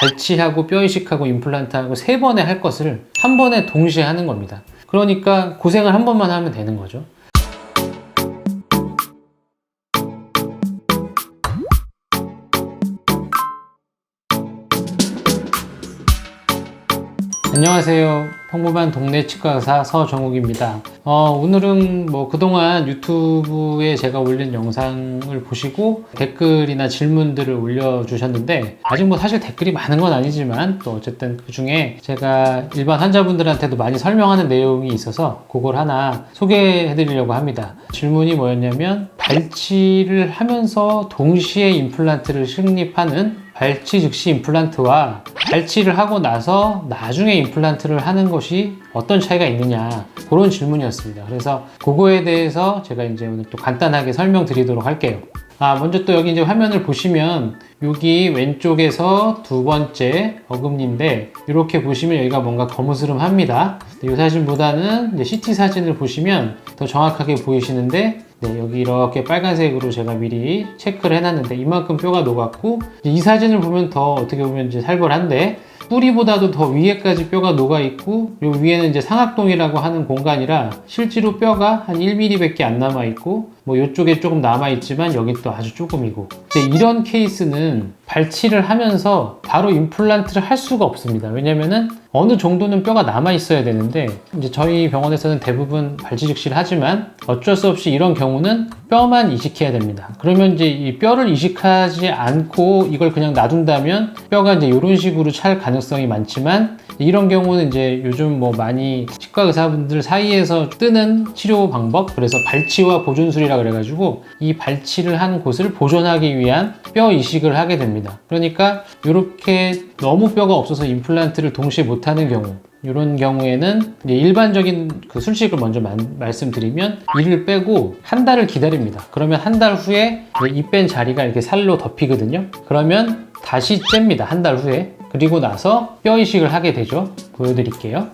발치하고 뼈 이식하고 임플란트하고 3번에 할 것을 한 번에 동시에 하는 겁니다. 그러니까 고생을 한 번만 하면 되는 거죠. 안녕하세요. 평범한 동네 치과 의사 서정욱입니다. 오늘은 그동안 유튜브에 제가 올린 영상을 보시고 댓글이나 질문들을 올려주셨는데, 아직 사실 댓글이 많은 건 아니지만 또 어쨌든 그 중에 제가 일반 환자분들한테도 많이 설명하는 내용이 있어서 그걸 하나 소개해 드리려고 합니다. 질문이 뭐였냐면, 발치를 하면서 동시에 임플란트를 식립하는 발치 즉시 임플란트와 발치를 하고 나서 나중에 임플란트를 하는 것이 어떤 차이가 있느냐, 그런 질문이었습니다. 그래서 그거에 대해서 제가 이제 오늘 또 간단하게 설명드리도록 할게요. 먼저 또 여기 이제 화면을 보시면 여기 왼쪽에서 두 번째 어금니인데, 이렇게 보시면 여기가 뭔가 거무스름합니다. 이 사진보다는 이제 CT 사진을 보시면 더 정확하게 보이시는데, 여기 이렇게 빨간색으로 제가 미리 체크를 해놨는데 이만큼 뼈가 녹았고, 이 사진을 보면 더 어떻게 보면 이제 살벌한데, 뿌리보다도 더 위에까지 뼈가 녹아있고, 요 위에는 이제 상악동이라고 하는 공간이라 실제로 뼈가 한 1mm 밖에 안 남아있고, 요쪽에 조금 남아있지만 여기 또 아주 조금이고, 이제 이런 케이스는 발치를 하면서 바로 임플란트를 할 수가 없습니다. 왜냐면은 어느 정도는 뼈가 남아있어야 되는데, 이제 저희 병원에서는 대부분 발치 즉시를 하지만 어쩔 수 없이 이런 경우는 뼈만 이식해야 됩니다. 그러면 이제 이 뼈를 이식하지 않고 이걸 그냥 놔둔다면 뼈가 이제 이런 식으로 찰 가능성이 많지만, 이런 경우는 이제 요즘 많이 치과 의사분들 사이에서 뜨는 치료 방법, 그래서 발치와 보존술이라 그래가지고 이 발치를 한 곳을 보존하기 위한 뼈 이식을 하게 됩니다. 그러니까 이렇게 너무 뼈가 없어서 임플란트를 동시에 못하는 경우, 이런 경우에는 이제 일반적인 그 술식을 먼저 말씀드리면, 이를 빼고 한 달을 기다립니다. 그러면 한 달 후에 이 뺀 자리가 이렇게 살로 덮이거든요. 그러면 다시 잽니다. 한 달 후에. 그리고 나서 뼈 이식을 하게 되죠. 보여드릴게요.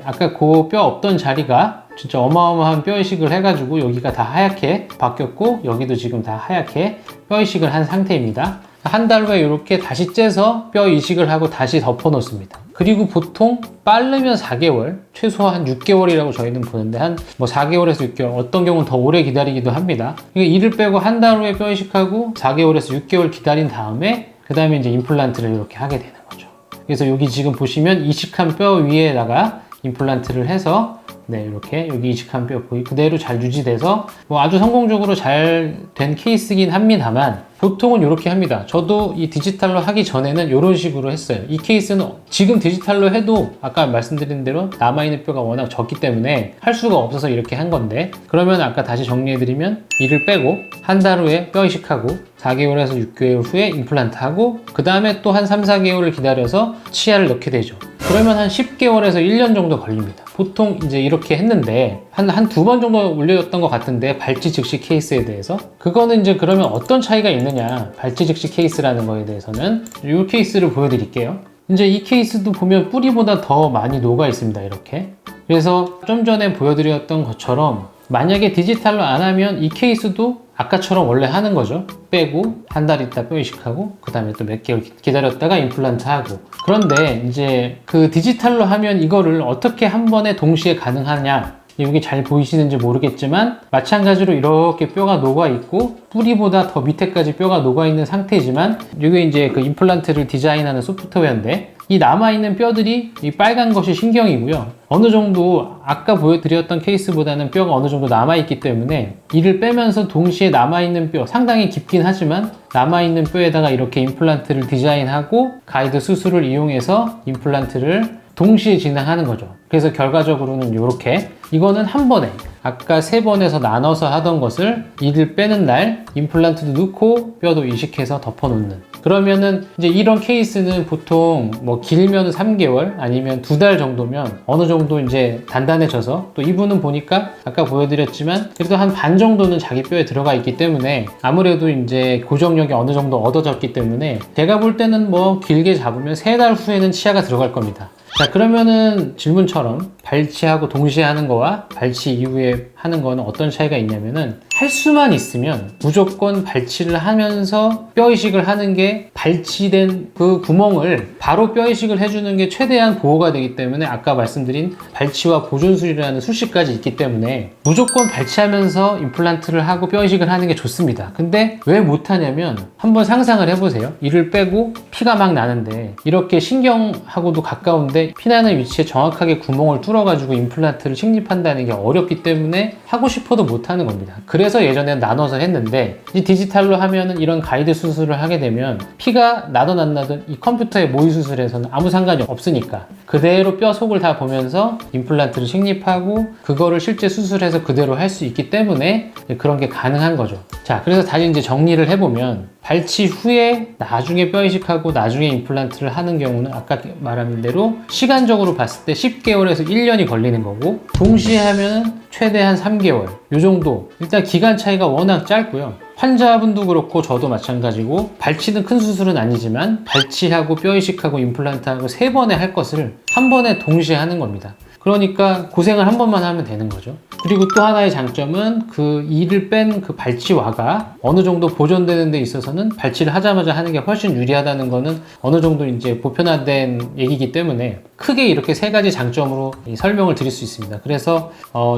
아까 그 뼈 없던 자리가 진짜 어마어마한 뼈 이식을 해가지고 여기가 다 하얗게 바뀌었고, 여기도 지금 다 하얗게 뼈 이식을 한 상태입니다. 한 달 후에 이렇게 다시 째서 뼈 이식을 하고 다시 덮어 놓습니다. 그리고 보통 빠르면 4개월, 최소한 6개월이라고 저희는 보는데, 한 4개월에서 6개월, 어떤 경우는 더 오래 기다리기도 합니다. 그러니까 이를 빼고 한 달 후에 뼈 이식하고 4개월에서 6개월 기다린 다음에 그 다음에 이제 임플란트를 이렇게 하게 되는 거죠. 그래서 여기 지금 보시면 이식한 뼈 위에다가 임플란트를 해서 이렇게 여기 이식한 뼈 그대로 잘 유지돼서 아주 성공적으로 잘 된 케이스긴 합니다만, 보통은 이렇게 합니다. 저도 이 디지털로 하기 전에는 이런 식으로 했어요. 이 케이스는 지금 디지털로 해도 아까 말씀드린 대로 남아있는 뼈가 워낙 적기 때문에 할 수가 없어서 이렇게 한 건데, 그러면 아까 다시 정리해드리면, 이를 빼고 한 달 후에 뼈 이식하고 4개월에서 6개월 후에 임플란트 하고, 그 다음에 또 한 3, 4개월을 기다려서 치아를 넣게 되죠. 그러면 한 10개월에서 1년 정도 걸립니다. 보통 이제 이렇게 했는데 한 두 번 정도 올려줬던 것 같은데, 발치 즉시 케이스에 대해서. 그거는 이제 그러면 어떤 차이가 있느냐, 발치 즉시 케이스라는 거에 대해서는 이 케이스를 보여드릴게요. 이제 이 케이스도 보면 뿌리보다 더 많이 녹아 있습니다. 이렇게. 그래서 좀 전에 보여드렸던 것처럼 만약에 디지털로 안 하면 이 케이스도 아까처럼 원래 하는 거죠. 빼고 한 달 있다 뼈 이식하고 그 다음에 또 몇 개월 기다렸다가 임플란트 하고. 그런데 이제 그 디지털로 하면 이거를 어떻게 한 번에 동시에 가능하냐, 여기 잘 보이시는지 모르겠지만 마찬가지로 이렇게 뼈가 녹아 있고 뿌리보다 더 밑에까지 뼈가 녹아 있는 상태지만, 이게 이제 그 임플란트를 디자인하는 소프트웨어인데, 이 남아있는 뼈들이 이 빨간 것이 신경이고요. 어느 정도 아까 보여드렸던 케이스보다는 뼈가 어느 정도 남아있기 때문에 이를 빼면서 동시에 남아있는 뼈, 상당히 깊긴 하지만 남아있는 뼈에다가 이렇게 임플란트를 디자인하고 가이드 수술을 이용해서 임플란트를 동시에 진행하는 거죠. 그래서 결과적으로는 이렇게, 이거는 한 번에 아까 3번에서 나눠서 하던 것을 이를 빼는 날 임플란트도 넣고 뼈도 이식해서 덮어놓는. 그러면은 이제 이런 케이스는 보통 길면 3개월 아니면 2달 정도면 어느 정도 이제 단단해져서, 또 이분은 보니까 아까 보여드렸지만 그래도 한 반 정도는 자기 뼈에 들어가 있기 때문에 아무래도 이제 고정력이 어느 정도 얻어졌기 때문에, 제가 볼 때는 길게 잡으면 3달 후에는 치아가 들어갈 겁니다. 자, 그러면은 질문처럼 발치하고 동시에 하는 거와 발치 이후에 하는 거는 어떤 차이가 있냐면은, 할 수만 있으면 무조건 발치를 하면서 뼈 이식을 하는 게 발치된 그 구멍을 바로 뼈 이식을 해주는 게 최대한 보호가 되기 때문에 아까 말씀드린 발치와 보존술이라는 술식까지 있기 때문에 무조건 발치하면서 임플란트를 하고 뼈 이식을 하는 게 좋습니다. 근데 왜 못하냐면 한번 상상을 해보세요. 이를 빼고 피가 막 나는데 이렇게 신경하고도 가까운데 피 나는 위치에 정확하게 구멍을 뚫어가지고 임플란트를 식립한다는 게 어렵기 때문에 하고 싶어도 못하는 겁니다. 그래서 예전에 나눠서 했는데 이 디지털로 하면은 이런 가이드 수술을 하게 되면 피가 나든 안 나든 이 컴퓨터의 모의 수술에서는 아무 상관이 없으니까 그대로 뼈 속을 다 보면서 임플란트를 식립하고 그거를 실제 수술해서 그대로 할 수 있기 때문에 그런 게 가능한 거죠. 자, 그래서 다시 이제 정리를 해보면 발치 후에 나중에 뼈 이식하고 나중에 임플란트를 하는 경우는 아까 말한 대로 시간적으로 봤을 때 10개월에서 1년이 걸리는 거고 동시에 하면 최대한 3개월 요 정도. 일단 기간 차이가 워낙 짧고요. 환자분도 그렇고 저도 마찬가지고 발치는 큰 수술은 아니지만 발치하고 뼈 이식하고 임플란트하고 3번에 할 것을 한 번에 동시에 하는 겁니다. 그러니까 고생을 한 번만 하면 되는 거죠. 그리고 또 하나의 장점은 그 이를 뺀 그 발치와가 어느 정도 보존되는 데 있어서는 발치를 하자마자 하는 게 훨씬 유리하다는 거는 어느 정도 이제 보편화된 얘기이기 때문에 크게 이렇게 3가지 장점으로 설명을 드릴 수 있습니다. 그래서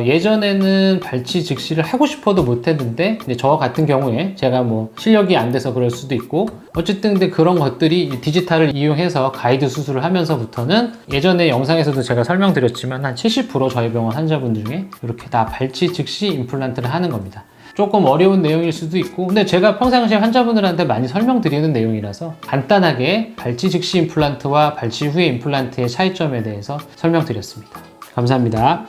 예전에는 발치 즉시를 하고 싶어도 못했는데 저 같은 경우에 제가 뭐 실력이 안 돼서 그럴 수도 있고 어쨌든 근데 그런 것들이 디지털을 이용해서 가이드 수술을 하면서부터는 예전에 영상에서도 제가 설명드렸지만 한 70% 저희 병원 환자분들 중에 이렇게 다 발치 즉시 임플란트를 하는 겁니다. 조금 어려운 내용일 수도 있고 근데 제가 평상시에 환자분들한테 많이 설명드리는 내용이라서 간단하게 발치 즉시 임플란트와 발치 후의 임플란트의 차이점에 대해서 설명드렸습니다. 감사합니다.